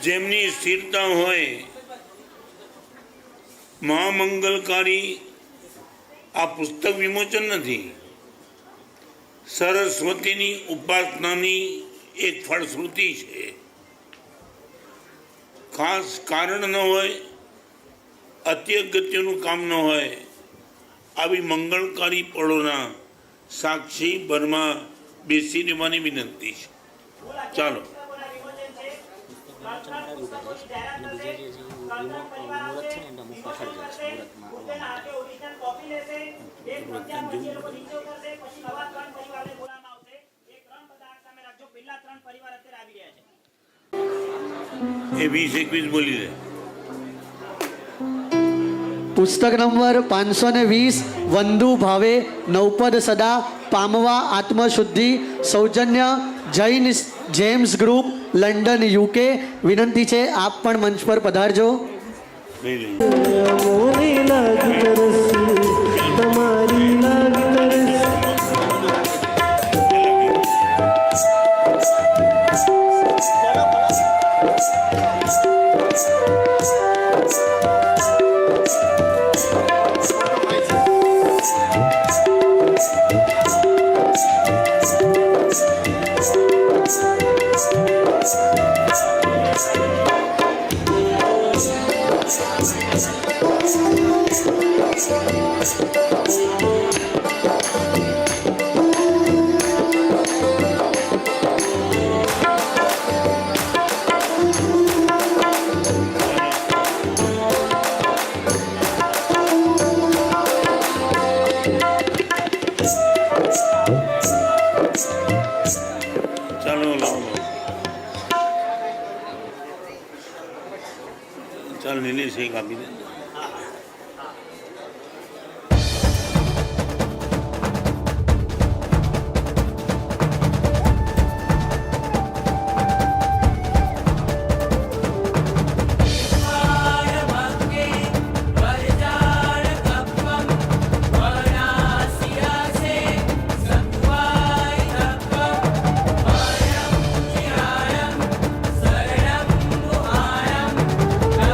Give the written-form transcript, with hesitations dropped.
જેમની સ્થિરતા હોય, મહામંગલકારી આ પુસ્તક વિમોચન નથી, સરસ્વતીની ઉપાસનાની એક ફળશ્રુતિ છે. ખાસ કારણ ન હોય, અત્યગત્યનું કામ ન હોય, આવી મંગળકારી પળોના સાક્ષી બરમાં બેસી રહેવાની વિનંતી છે. ચાલો. એ 20-21 બોલી દે. પુસ્તક નંબર 520 વંદુ ભાવે નવપદ સદા પામવા આત્મશુદ્ધિ સૌજન્ય Jain gems group London UK. વિનંતી છે આપ પણ મંચ પર પધારજો. ચાલ નીલેશ એક આપી દે.